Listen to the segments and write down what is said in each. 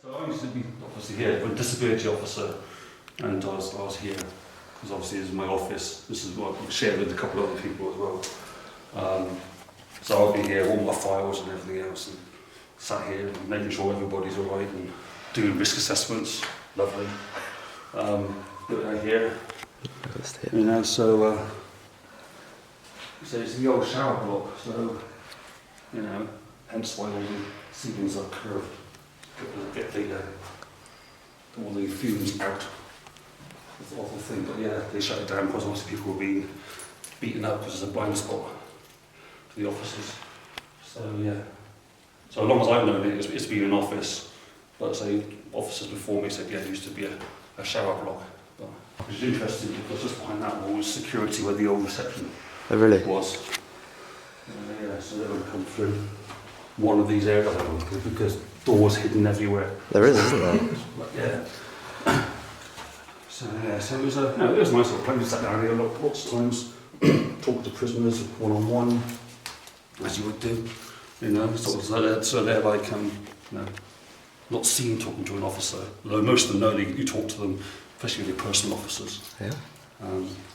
So I used to be obviously here, but disability officer, and I was here because obviously this is my office. This is what I share with a couple of other people as well. So I'll be here, all my files and everything else, and sat here and making sure everybody's all right and doing risk assessments. Lovely. Look out here. You know, so it's the old shower block. So you know, hence why all the ceilings are curved. Get all the fumes out. It's an awful thing, but yeah, they shut it down because obviously people were being beaten up because there's a blind spot to the offices. So yeah, so as long as I've known it, it's been an office. But say officers before me said, yeah, it used to be a shower block. But, which is interesting because just behind that wall was security where the old reception was. Yeah, so they would come through one of these areas because doors hidden everywhere. There is, isn't there? Yeah. So it was a nice little place. We sat down here lots of times, talked to prisoners one-on-one, as you would do. You know, so they're like, you know, not seen talking to an officer. Although most of them know that you talk to them, especially with your personal officers. Yeah.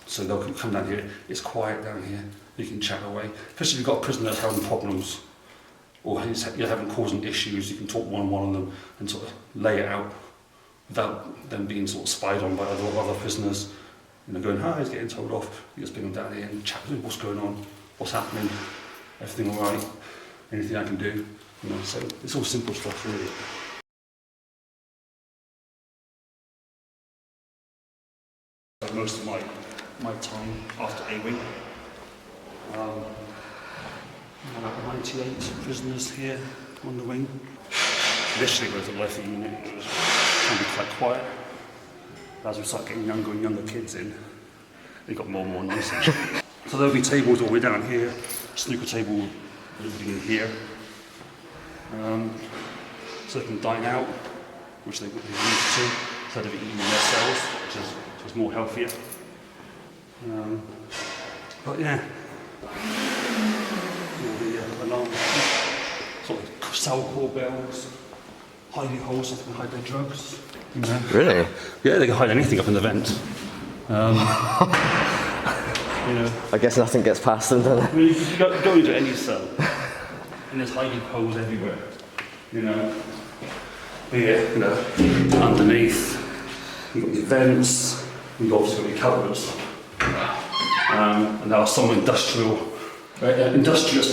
So they'll come down here. It's quiet down here. You can chat away. Especially if you've got a prisoner that's having problems, or you're having causing issues, you can talk one-on-one on them and sort of lay it out without them being sort of spied on by other prisoners. You know, going, hi, he's getting told off. You just bring them down here and chat with him, what's going on, what's happening, everything all right, anything I can do. You know, so it's all simple stuff really. Most of my time after A-Wing. About 98 prisoners here on the wing. Initially it was a lethal unit, it was can be quite quiet. As we start getting younger and younger kids in, they got more and more noisy. So there'll be tables all the way down here, snooker table will be in here. So they can dine out, which they need to, instead of eating in their cells, which is more healthier. But yeah. Alarms, sort of cell call bells, hiding holes so they can hide their drugs. You know? Really? Yeah, they can hide anything up in the vent. You know. I guess nothing gets past them, does it? I mean, you go into any cell, and there's hiding holes everywhere. You know. Here, you know, underneath, you've got your vents, you've obviously got your cupboards, and there are some industrious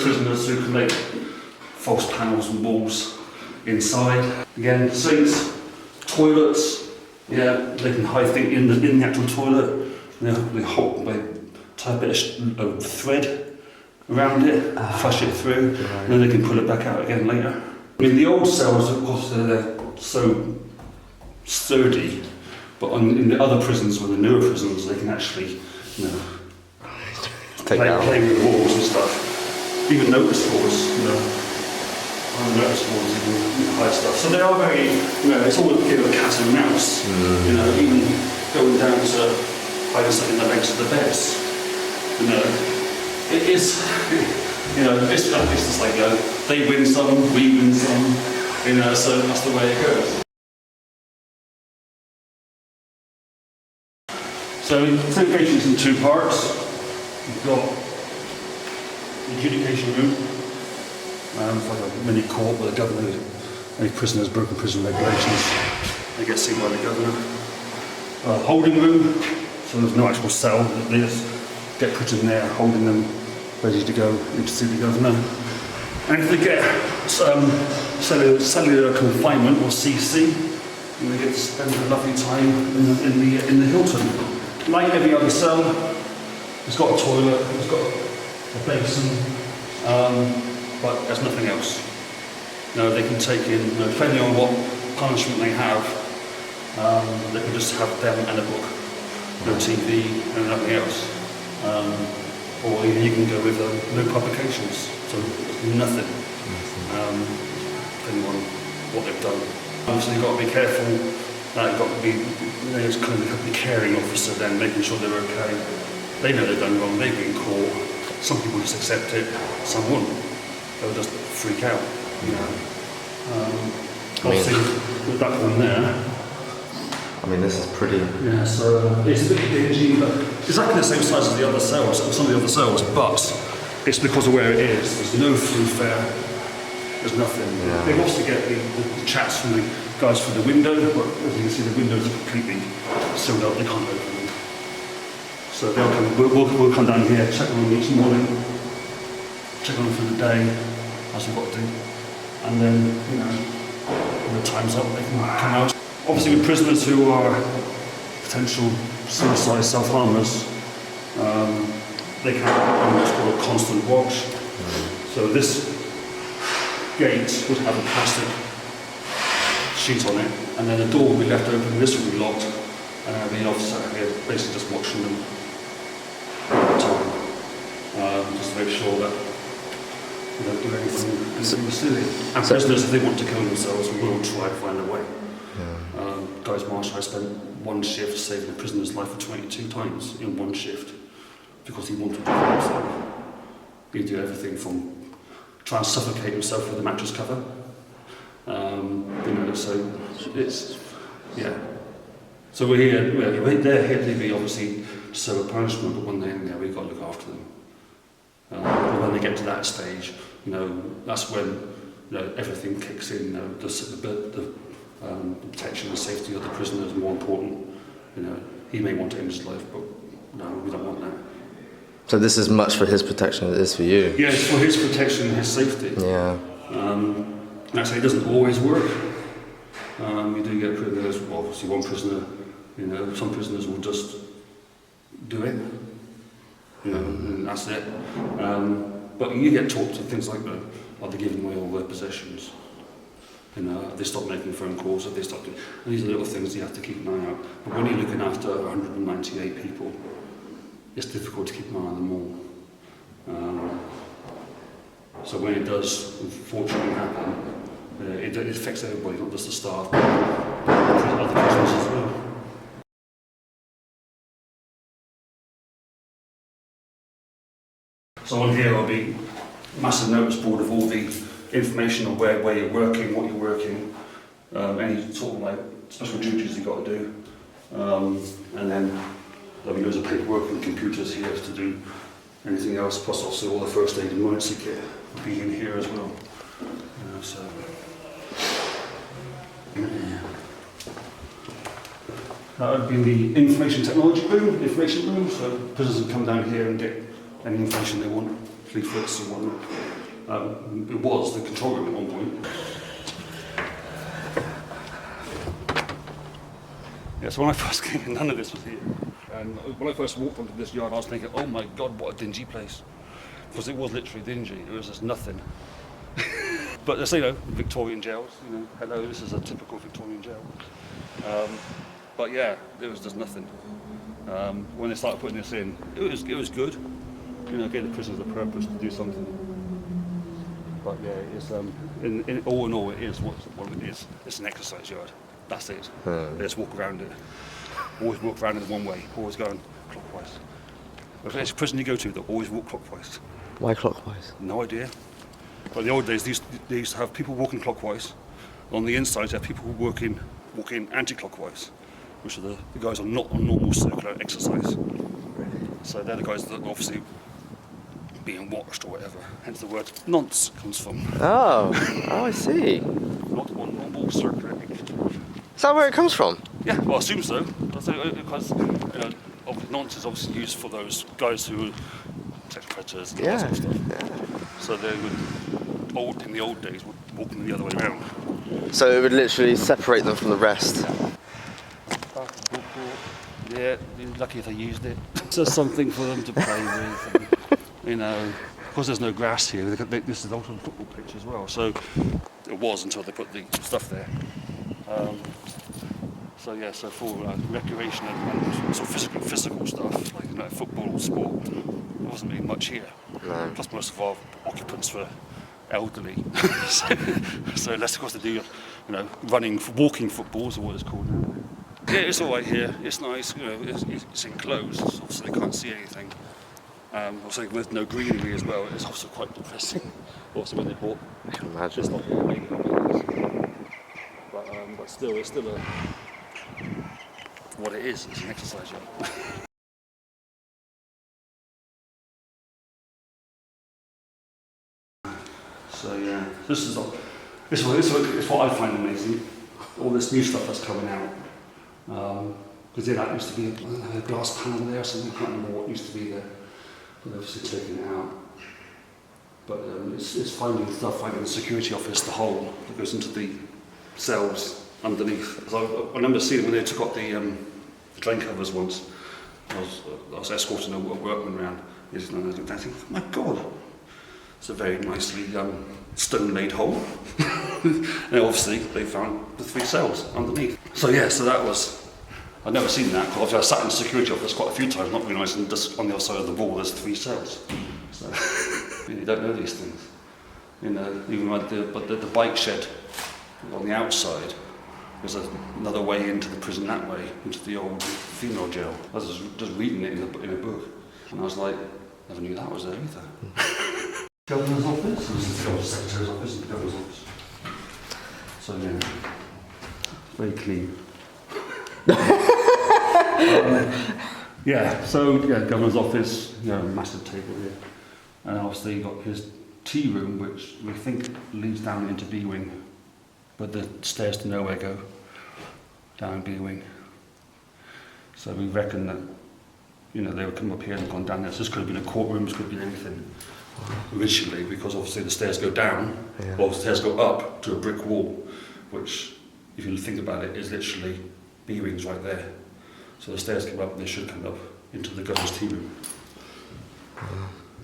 prisoners who can make false panels and walls inside. Again, sinks, toilets, yeah, they can hide things in the actual toilet. They tie a bit of thread around it, flush it through, and then they can pull it back out again later. I mean, the old cells, of course, they're so sturdy, but in the other prisons, with the newer prisons, they can actually, you know, play with the walls and stuff. Even notice boards, you know. On the notice boards, you can hide stuff. So they are very, you know, it's all a bit of a cat and mouse. You know, even going down to hiding stuff in the legs of the beds. You know, it is, you know, it's just like, you know, they win some, we win some, you know, so that's the way it goes. So interrogation is in two parts. We've got the adjudication room, it's like a mini court where the governor, any prisoners broken prison regulations, they get seen by the governor. Holding room, so there's no actual cell, they just get put in there, holding them ready to go in to see the governor. And if they get cellular confinement, or CC, and they get to spend a lovely time in the Hilton. Like every other cell, it's got a toilet, it's got a basin, but there's nothing else. You know, they can take in, you know, depending on what punishment they have, they can just have them and a book, no TV and nothing else. Or you can go with no publications, so nothing, depending on what they've done. Obviously you've got to be careful. You've got to be, there's kind of a caring officer then, making sure they're okay. They know they've done wrong, they've been caught. Some people just accept it, some won't. They'll just freak out, you know. Obviously, with that one there. I mean, this is pretty. Yeah, so it's a bit dingy, but exactly the same size as the other cells, some of the other cells, but it's because of where it is. There's no through there. There's nothing. Yeah. They obviously get the chats from the guys through the window, but as you can see, the windows are completely sealed up. They can't open them. So they'll come. We'll come down here, check on them each morning, check on them for the day, as we've got to do, and then when the time's up, they can come out. Obviously, with prisoners who are potential suicide self-harmers, they can have what's called a constant watch. So this gate would have a plastic sheet on it, and then the door will be left open, this will be locked, and the officer here basically just watching them all the time, just to make sure that they don't do anything silly. And prisoners, if they want to kill themselves, will try to find a way. Guys Marshall, I spent one shift saving a prisoner's life for 22 times in one shift because he wanted to kill himself. He'd do everything from try and suffocate himself with a mattress cover. So it's, yeah. So we're here, they're here to be obviously serve a punishment, but when they're in there, we've got to look after them. But when they get to that stage, that's when everything kicks in. The protection and safety of the prisoner is more important. He may want to end his life, but no, we don't want that. So this is much for his protection as it is for you? Yeah, it's for his protection and his safety. Yeah. Actually, it doesn't always work. You do get prisoners, obviously one prisoner, some prisoners will just do it. And that's it. But you get taught to things like that. Are they giving away all their possessions? They stop making phone calls, if they stop doing, and these are little things you have to keep an eye out. But when you're looking after 198 people, it's difficult to keep an eye on them all. So when it does unfortunately happen, it affects everybody, not just the staff, but other prisoners as well. So on here will be a massive notice board of all the information on where you're working, what you're working, any sort of like special duties you've got to do, and then there'll be loads of paperwork and computers here to do anything else, plus also all the first aid and emergency kit will be in here as well. That would be the information technology room, information room, so prisoners can come down here and get any information they want, leaflets and whatnot. It was the control room at one point. Yeah, so when I first came in, none of this was here. And when I first walked onto this yard, I was thinking, oh my God, what a dingy place. Because it was literally dingy, it was just nothing. But they say, Victorian jails, hello, this is a typical Victorian jail. But yeah, there was just nothing. When they started putting this in, it was good. Gave the prisoners a purpose to do something. But yeah, it's all in all, it is what it is. It's an exercise yard. That's it. They just walk around it. Always walk around it one way. Always going clockwise. If there's a prison you go to, they'll always walk clockwise. Why clockwise? No idea. But in the old days, they used to have people walking clockwise. On the inside, they have people walking anti-clockwise, which are the guys on normal circular exercise. So they're the guys that are obviously being watched or whatever. Hence the word nonce comes from. Oh, I see. Not on normal circular. Is that where it comes from? Yeah, well, I assume so. Because nonce is obviously used for those guys who are sex predators and all that sort of stuff. Yeah. So they would, in the old days, would walk them the other way around. So it would literally separate them from the rest. Yeah, you're lucky if they used it. It's just something for them to play with. And, of course, there's no grass here. This is also a football pitch as well. So it was until they put the stuff there. So for recreation and sort of physical stuff, like football or sport, there wasn't really much here. No. Plus most of our occupants were elderly. so unless of course they do, walking footballs or what it's called now. Yeah, it's all right here. It's nice. It's enclosed, so they can't see anything. Also with no greenery as well, it's also quite depressing. Also when they bought I can imagine. this lot here, but but still, it's still a what it is. It's an exercise yard. So yeah, this is what I find amazing. All this new stuff that's coming out. Because that used to be a glass panel there, so I can't remember what used to be there. But they've obviously taken it out. But it's finding the security office, the hole that goes into the cells underneath. I remember seeing when they took out the drain covers once. I was escorting a workman around. And I think, oh my God, it's a very nicely stone-laid hole. And obviously they found the 3 cells underneath. So yeah, so that was. I'd never seen that, because I sat in the security office quite a few times, not realising just on the other side of the wall there's 3 cells. So you don't know these things. You know, even like the bike shed on the outside, there's another way into the prison that way, into the old female jail. I was just reading it in a book, and I was like, never knew that was there either. Governor's office? This is the Governor's Secretary's office and the Governor's office. So yeah, very clean. Governor's office, massive table here. And obviously you've got his tea room, which we think leads down into B wing, but the stairs to nowhere go down in B wing. So we reckon that, they would come up here and gone down there. So this could have been a courtroom, this could have been anything originally, because obviously the stairs go down, or the stairs go up to a brick wall, which, if you think about it, is literally B wings right there. So the stairs come up and they should come up into the governor's tea room.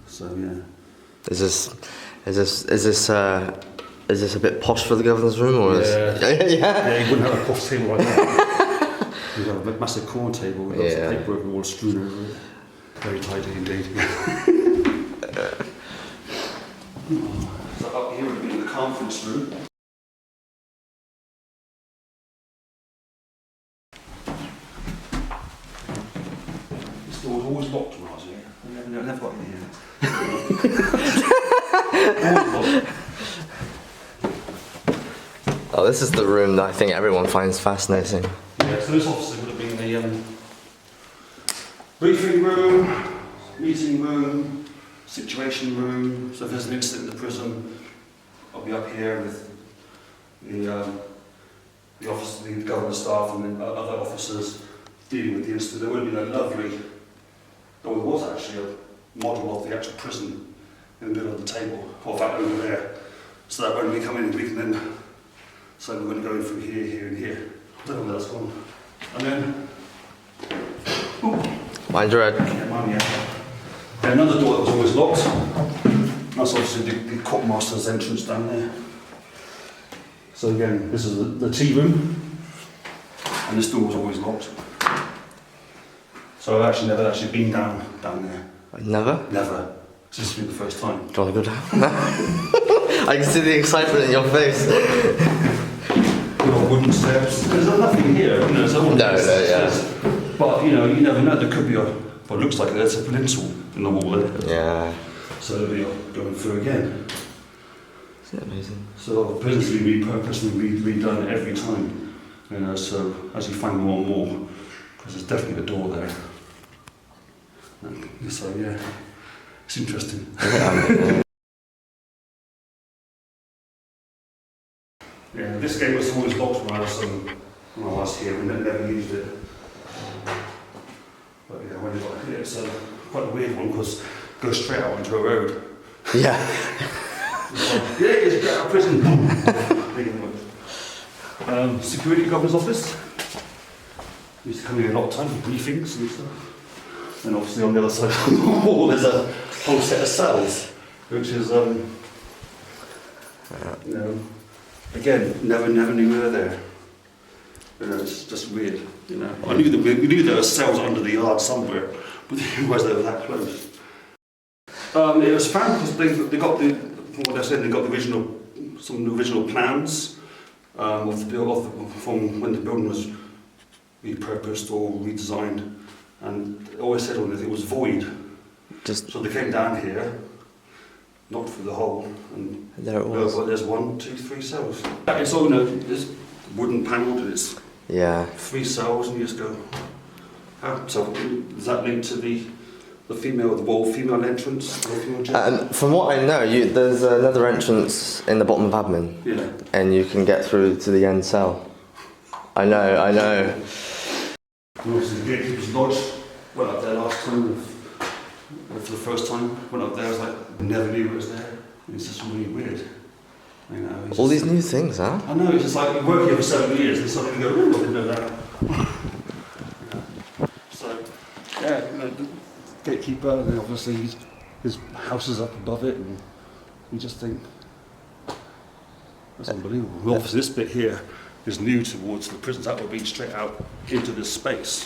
So yeah. Is this a bit posh for the governor's room, or yeah, you wouldn't have a posh table like that. You'd have a massive corner table with lots of paperwork all strewn over it. Very tidy indeed. So up here would be the conference room. This door was always locked when I was here. I never got in here. Oh, this is the room that I think everyone finds fascinating. Yeah, so this obviously would have been the briefing room, meeting room, situation room. So if there's an incident in the prison, I'll be up here with the officer, the governor's staff, and then other officers dealing with the incident. There would have been a lovely, there was actually a model of the actual prison in the middle of the table, or that over there. So that when we come in, we can then say we're going to go in through here, here, and here. I don't know where that's gone. And then, Mind your head. yeah, mine, yeah. Another door that was always locked. That's obviously the courtmaster's entrance down there. So again, this is the tea room, and this door was always locked. So I've actually never been down there. Never? Never. This has been the first time. Do you want to go down? I can see the excitement in your face. Little wooden steps. There's nothing here. There's all yeah. But you never know. There could be what looks like there's a lintel in the wall there. Yeah. So they'll be going through again. Isn't it amazing? So the prison's been repurposed and redone every time. So as you find more and more, because there's definitely a door there. So yeah, it's interesting. Yeah, this gate was always locked when I was here. We never used it. But yeah, when you got here, it's quite a weird one because it goes straight out onto a road. Yeah. It's get out of prison. Security governor's office. Used to come here a lot of time for briefings and stuff. And obviously on the other side of the wall there's a whole set of cells, which is again, never knew we were there. It's just weird, I knew we knew there were cells under the yard somewhere, but I didn't realise they were that close. It was found because they got some original plans of the from when the building was repurposed or redesigned, and it always said on it was void. So they came down here, knocked through the hole, and there it was. But there's 1, 2, 3 cells. It's all wooden panelled, and it's Yeah. 3 cells, and you just go. So is that linked to the female entrance? Or female gym? From what I know, there's another entrance in the bottom of admin, Yeah. and you can get through to the end cell. I know. And obviously the Gatekeeper's Lodge, went up there last time, for the first time, went up there, I was like, never knew it was there. It's just really weird. You know, it's All just, these new things, huh? I know, it's just like, you work here for 7 years, and suddenly you go, oh, I didn't know that. So, yeah, you know, the Gatekeeper, and then obviously his house is up above it, and you just think, that's unbelievable. Well, obviously this bit here is new towards the prisons. That would be straight out into this space.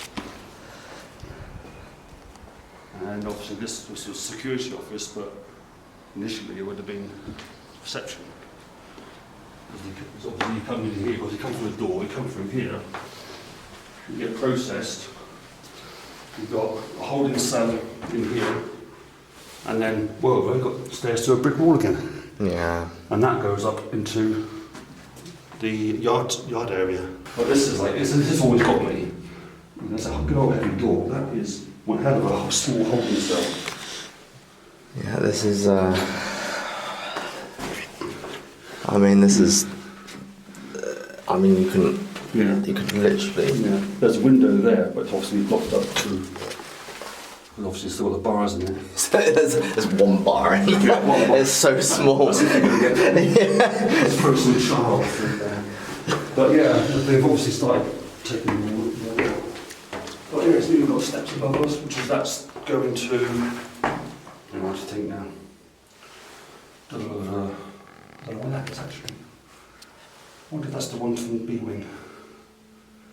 And obviously this was a security office, but initially it would have been reception. Because obviously you come in here, because you come through the door, you come through here, you get processed, you've got a holding cell in here, and then, well, we've got stairs to a brick wall again. Yeah. And that goes up into the yard area. But this is like, this has always got me. That's a good old heavy door. That is one hell of a small holding cell. Yeah, this is. I mean, this is. I mean, you couldn't. Yeah. You could literally. Yeah. There's a window there, but it's obviously blocked up too. And obviously still got the bars in there. there's one bar in here. Yeah, one bar. It's so small. That's if you're going to get a personal child through there. But yeah, they've obviously started taking the wall out. But yeah, it's even got steps above us, which is that's going to. I don't know what to think now. Don't know where that is actually. I wonder if that's the one from B-Wing.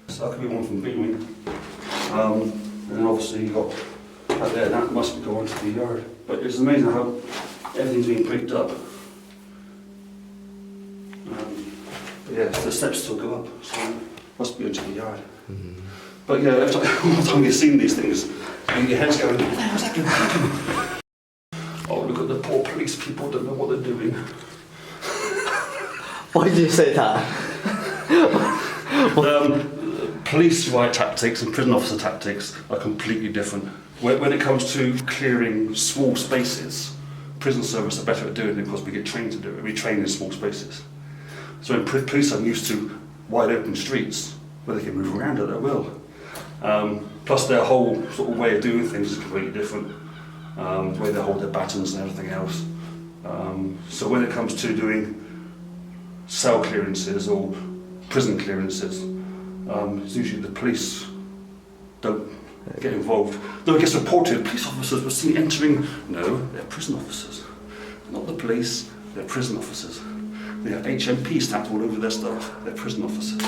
So that could be one from B-Wing. And then obviously you've got out there, that must be going to the yard. But it's amazing how everything's been bricked up. But yeah, the steps still go up, so it must be into the yard. Mm-hmm. But yeah, every time you've seen these things, your head's going, what the hell's that going to happen? Oh, look at the poor police people, don't know what they're doing. Why did you say that? Police riot tactics and prison officer tactics are completely different. When it comes to clearing small spaces, prison service are better at doing it because we get trained to do it. We train in small spaces. So police are used to wide open streets where they can move around at their will. Plus their whole sort of way of doing things is completely different. The way they hold their batons and everything else. So when it comes to doing cell clearances or prison clearances, it's usually the police don't get involved. Though it gets reported, police officers were seen entering. No, they're prison officers. Not the police, they're prison officers. They have HMP stamped all over their stuff. They're prison officers.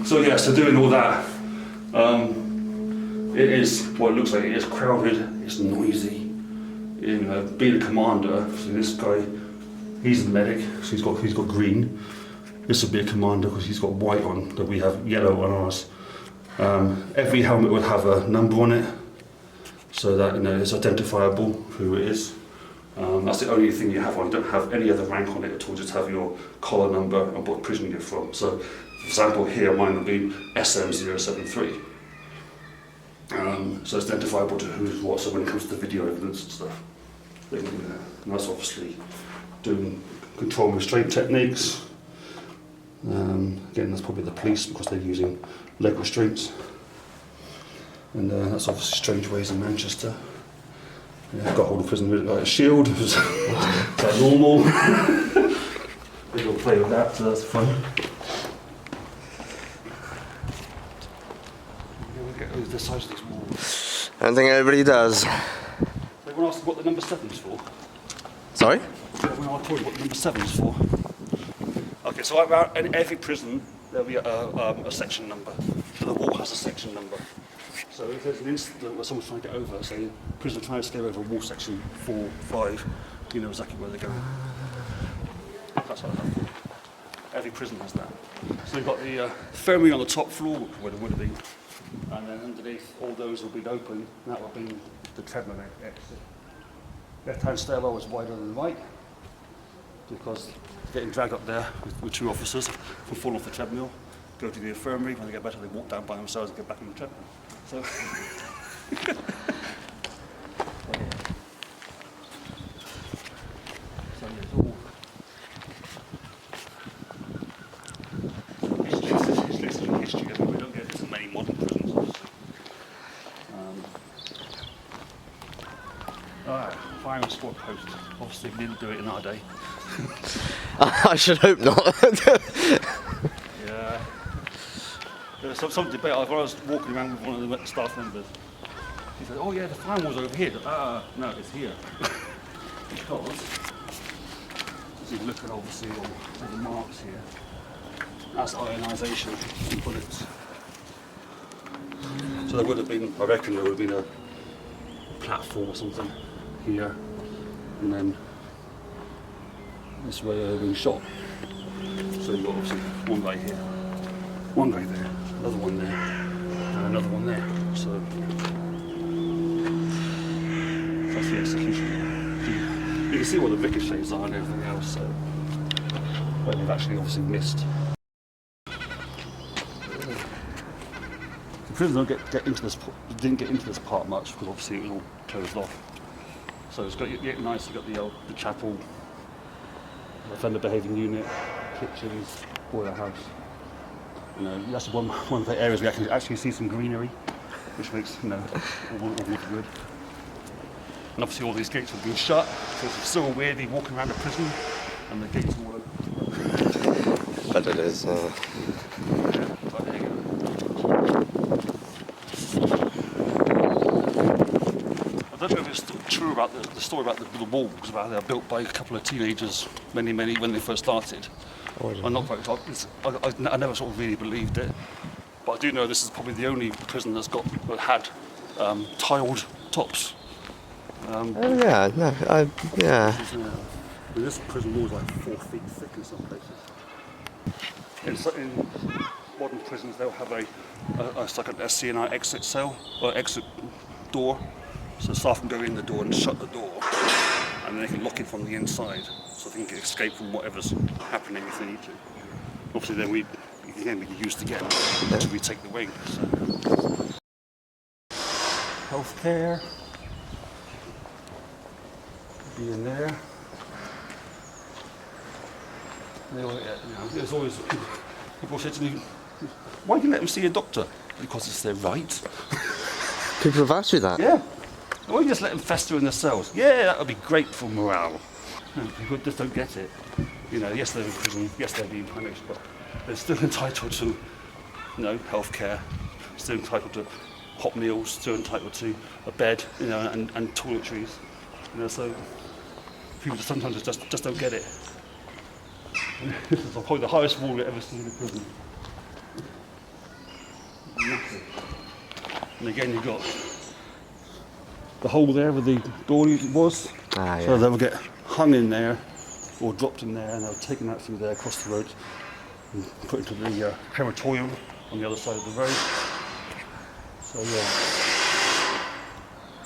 So yeah, so doing all that, it is what it looks like. It is crowded, it's noisy. You know, being a commander, so this guy, he's a medic, so he's got green. This would be a commander because he's got white on, but we have yellow on ours. Every helmet would have a number on it, so that it's identifiable who it is. That's the only thing you have on. You don't have any other rank on it at all. Just have your collar number and what prison you're from. So, for example, here mine would be SM073. So it's identifiable to who's what. So when it comes to the video evidence and stuff, they can do that. And that's obviously doing control and restraint techniques. Again, that's probably the police because they're using leg restraints. And that's obviously Strange Ways in Manchester. Yeah, I've got hold of prison with like a shield. Is that normal? They will play with that, so that's fun. We'll get over the size of these walls. I don't think everybody does. Everyone asked what the number 7's for. Sorry? Everyone asked what the number 7's for. Okay, so around in every prison there'll be a section number. So the wall has a section number. So if there's an incident where someone's trying to get over, say, prisoner trying to escape over wall section 4, 5, you know exactly where they're going. That's what I have. Every prison has that. So you've got the infirmary on the top floor, where it would have been, and then underneath all those will be open, and that will be the treadmill exit. Left-hand stairwell is wider than right, because getting dragged up there with two officers who fall off the treadmill, go to the infirmary. When they get better, they walk down by themselves and get back on the treadmill. So. So yeah, it's all history. I mean, we don't get this in many modern prisons, obviously. Alright, fire and sport post. Obviously, we didn't do it in our day. I should hope not. Yeah. There was some debate. I was walking around with one of the staff members. He said, "Oh yeah, the fire wall's over here." No, it's here. Because as you look at obviously all the marks here, that's ionisation in bullets. So there would have been, I reckon, there would have been a platform or something here, and then this way they would have been shot. So you've got obviously one guy here, one guy there, another one there, and another one there. So that's the execution. You can see what the ricochets are and everything else. So, but they've actually obviously missed. The prisoners don't get into this. Didn't get into this part much because obviously it was all closed off. So it's got nice. You've got the chapel, offender behaving unit, kitchens, boiler house. You know, that's one of the areas we actually see some greenery, which makes all good. And obviously all these gates have been shut, so it's so weirdly walking around the prison and the gates are all open. But it is. But there you go. I don't know if it's true about the story about the walls, about they were built by a couple of teenagers many when they first started. I'm not quite sure. I never sort of really believed it, but I do know this is probably the only prison that had tiled tops. Yeah, no, yeah. This prison wall is like 4 feet thick in some places. In modern prisons, they'll have it's like an SCNI exit cell or exit door, so staff can go in the door and shut the door, and then they can lock it from the inside, so they can escape from whatever's happening if they need to. Obviously, then we can used again to retake the wing. So. Healthcare. Be in there. There's always people say to me, "Why do you let them see a doctor?" Because it's their right. People have asked you that? Yeah. Why don't you just let them fester in the cells? Yeah, that would be great for morale. People just don't get it. Yes, they're in prison. Yes, they're being punished, but they're still entitled to, healthcare. Still entitled to hot meals. Still entitled to a bed, and toiletries. So. People sometimes just don't get it. This is probably the highest wall you've ever seen in a prison. Massive. And again, you've got the hole there where the door was. Yeah. So they will get hung in there or dropped in there, and they'll taken out through there across the road and put into the crematorium on the other side of the road. So yeah.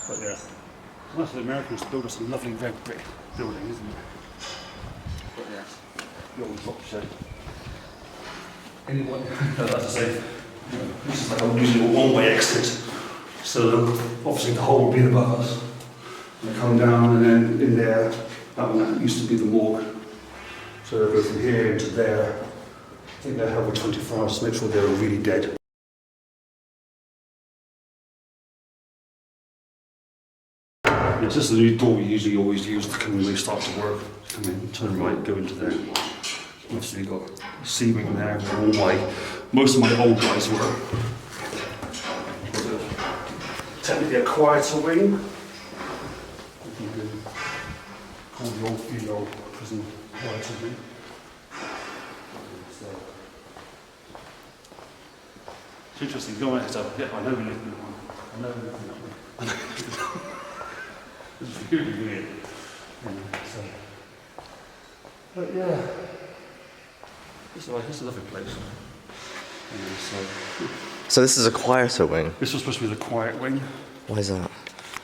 But yeah. Most of the Americans build us a lovely red brick building, isn't it? But yeah, the old drop shed. Anyone, as I say, this is like usually a one-way exit. So obviously the hole will be above us. And they come down, and then in there, that used to be the morgue. So they'll go from here into there. I think they'll have a 24 hours to make sure they're really dead. It's just the new door we usually always use to come when we start to work. Come in, turn right, go into there. Obviously you've got a C-wing there where most of my old guys were. Technically a quieter wing. Call the old female prison quieter wing. It's interesting, going ahead, yeah, I know we live in one. I know we live in that one. It's really weird. But yeah, this is a lovely place. So this is a quieter wing? This was supposed to be the quiet wing. Why is that?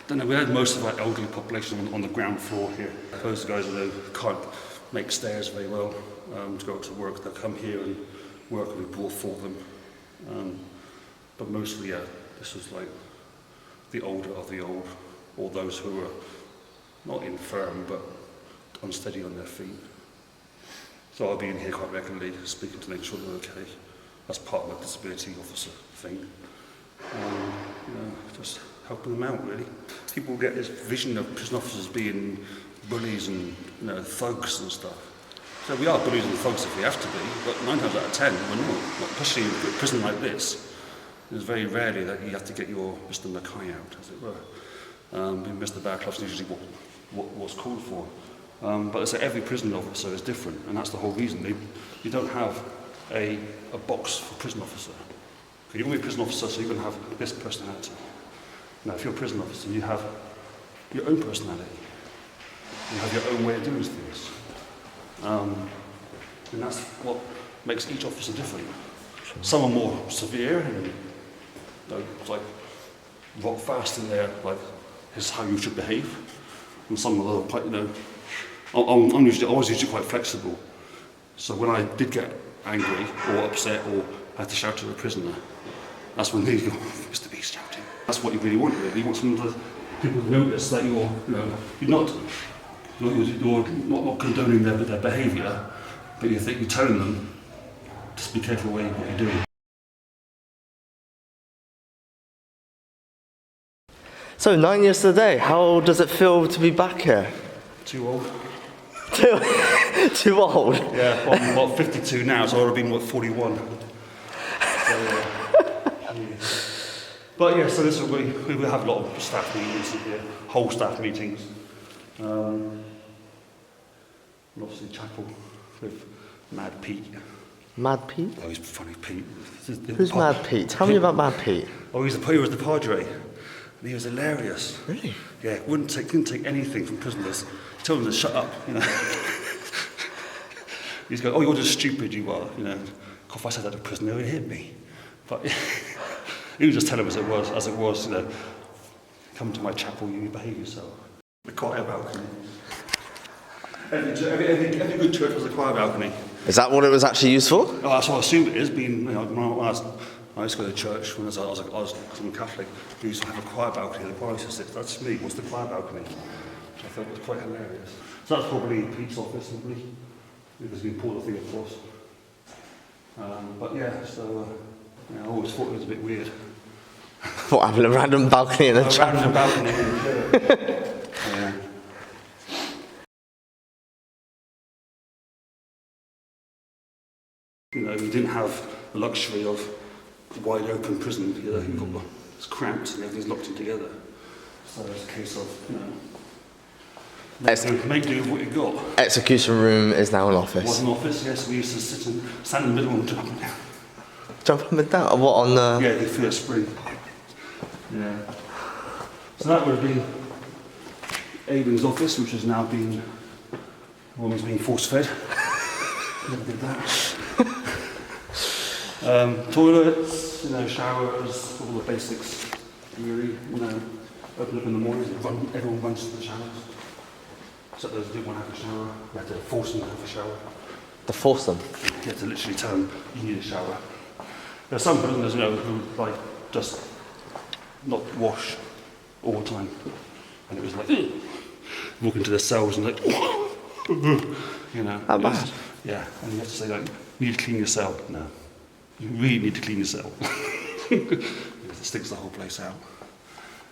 Don't know, we had most of our elderly population on the ground floor here. Those guys can't make stairs very well to go to work. They'll come here and work and we brought for them. But mostly, yeah, this was like the older of the old, or those who were not infirm but unsteady on their feet. So I'll be in here quite regularly, speaking to make sure they're okay. That's part of my disability officer thing. Just helping them out, really. People get this vision of prison officers being bullies and thugs and stuff. So we are bullies and thugs if we have to be, but 9 times out of 10 we're not. Like, especially in a prison like this, there's very rarely that you have to get your Mr. Mackay out, as it were. Mr. Barclough's usually what's called for. But it's every prison officer is different, and that's the whole reason. You don't have a box for prison officer. You're going to be a prison officer, so you're going to have this personality. Now, if you're a prison officer, you have your own personality. You have your own way of doing things. And that's what makes each officer different. Some are more severe and like rock fast in there, like this is how you should behave. And some are quite, I was usually quite flexible. So when I did get angry or upset or had to shout at a prisoner, that's when they go, Mr. Beast shouting. That's what you really want, really. You want people to notice that you're not condoning their behaviour, but you're telling them, just be careful what you're doing. So 9 years today, how does it feel to be back here? Too old. Too old? Yeah, well, I'm 52 now, so I would have been, 41. So, But yeah, so this is we have a lot of staff meetings here, whole staff meetings. And obviously chapel with Mad Pete. Mad Pete? Oh, he's funny, Pete. Who's Mad Pete? Tell me about Mad Pete. Oh, he was the Padre. And he was hilarious. Really? Yeah, couldn't take anything from prisoners. He told them to shut up, He's going, oh, you're just stupid, you are, If I said that to a prisoner, he would hit me. But he would just tell them as it was, come to my chapel, you behave yourself. The choir balcony. Every good church has a choir balcony. Is that what it was actually used for? Oh, that's what I assume it is, being, when I used to go to church when I was Catholic, we used to have a choir balcony, and the choir used to sit, that's me, what's the choir balcony? Which I thought was quite hilarious. So that's probably Pete's office, probably, because we pulled the thing across. But yeah, so I always thought it was a bit weird. What, having a random balcony in a chapel? Random balcony in a church. Yeah. You didn't have the luxury of a wide open prison. It's cramped and everything's locked in together. So it's a case of, make do with what you've got. Execution room is now an office. It was an office, yes. We used to stand in the middle and jump up and down. Jump up and down? What, on the... Yeah, the first spring. Yeah. So that would have been Aiden's office, which has now been, woman's being force-fed. Never did that. Toilets, showers, all the basics, really, open up in the morning, everyone runs to the showers. Except those who didn't want to have a shower, you had to force them to have a shower. To force them? You had to literally tell them, you need a shower. There are some prisoners, who just not wash all the time. And it was like, walk into their cells and How bad? Yeah, and you have to say, you need to clean your cell. No. You really need to clean your cell. It stinks the whole place out.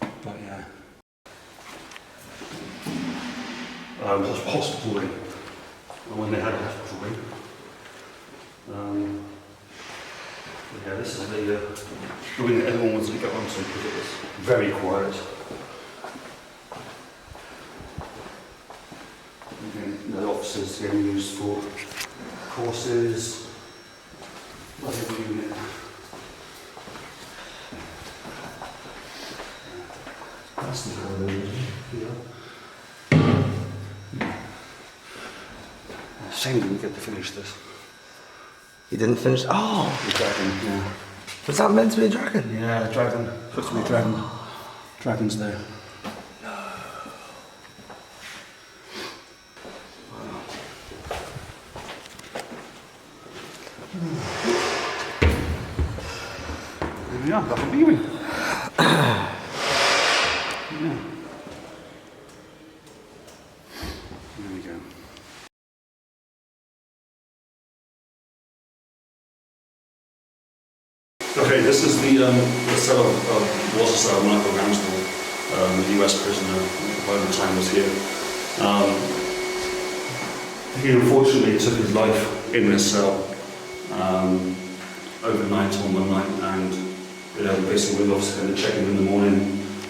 But yeah. Hospital wing. When they had a hospital wing. Yeah, this is the wing that everyone wants to go onto because it was very quiet. Again, the offices getting used for courses. Lovely unit. That's the shame we didn't get to finish this. You didn't finish? Oh! The dragon, yeah. Was that meant to be a dragon? Yeah, the dragon. Supposed to be a dragon. Dragon's there. No. Wow. Ja, dat probeer ik. Ja. There we go. Okay, this is the cell was a cell of Michael Ramsdell, the US prisoner by the time was here. He unfortunately took his life in this cell overnight on one night, and basically when officer came to check him in the morning,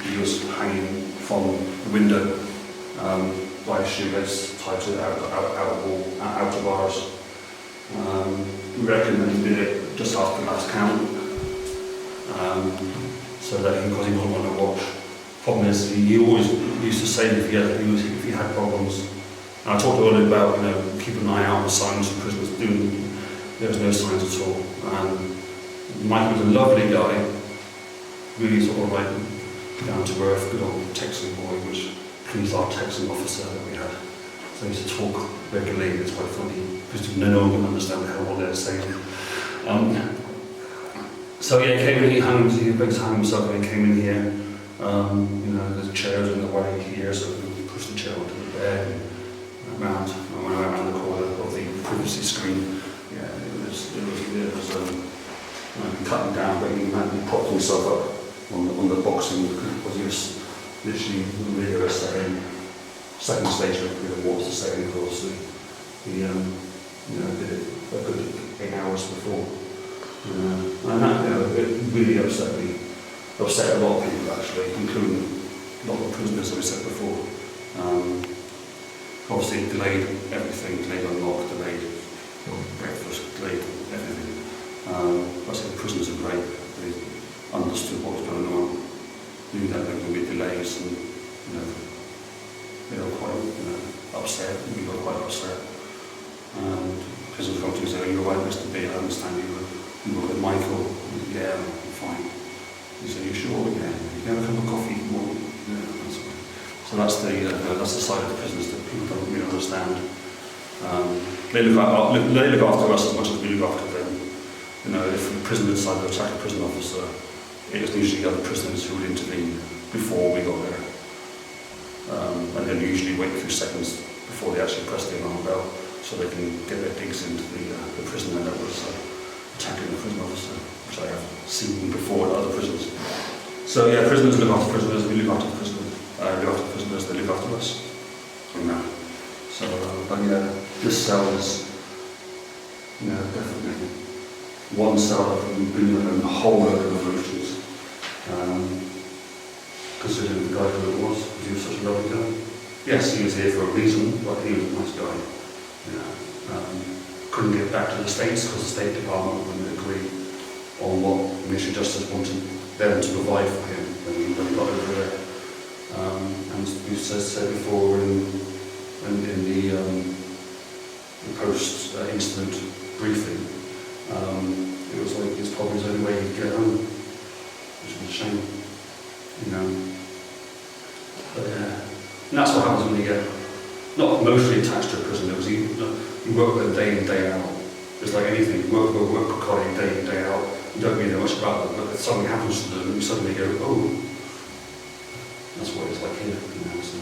he was hanging from the window by a shoelace tied to the outer bars. We reckon that he did it just after the last count. So that because he wasn't on to watch. Problem is, he always used to say if he had problems. And I talked earlier about keep an eye out on signs of prisoners doing. There was no signs at all. Mike was a lovely guy, really sort of like down to earth, good old Texan boy, which pleased our Texan officer that we had. So he used to talk regularly. It's quite funny because no one can understand the hell what they're saying. So yeah, he came in, he hung himself and he came in here. There's chairs in the way here, so we pushed the chair onto the bed and when I went around the corner of the privacy screen, yeah, it was cutting down, but he propped himself up on the boxing because he was literally really a second stage of what was the second course. He did it a good 8 hours before. And that it really upset a lot of people actually, including a lot of prisoners, as we said before. Obviously it delayed everything, delayed unlock, delayed breakfast, delayed everything. I said the prisoners are great, they understood what was going on, knew that there were going to be delays, and they were quite upset, we got quite upset. And prisoners come to me and say, "You're right, Mr. B, I understand you look at Michael." "Yeah, I'm fine." He said, "You sure?" "Yeah." "You can have a cup of coffee in the morning?" "Yeah, that's fine." So that's the side of the prisoners that people don't really understand. They look after us as much as we look after them. If the prisoner decided to attack a prison officer, it was usually other prisoners who would intervene before we got there. And they'll usually wait a few seconds before they actually press the alarm bell so they can get their digs into the prisoner that was attacking the prison officer, which I have seen before at other prisons. So yeah, prisoners look after prisoners, we look after prisoners. Look after prisoners, they look after us. So, but yeah, this cell is, definitely one cell that can bring in a whole load of emotions. Considering the guy who it was, because he was such a lovely guy. Yes, he was here for a reason, but he was a nice guy. Couldn't get back to the States because the State Department wouldn't agree on what the Ministry of Justice wanted them to provide for him when he got over there. And we said before in the post-incident briefing, it was like it's probably his only way to get home, which is a shame, But yeah, and that's what happens when you get not emotionally attached to a prison. You work with them day in, day out. It's like anything, you work with a colleague day in, day out. You don't really know much about them, but if something happens to them, you suddenly go, oh. That's what it's like here, So.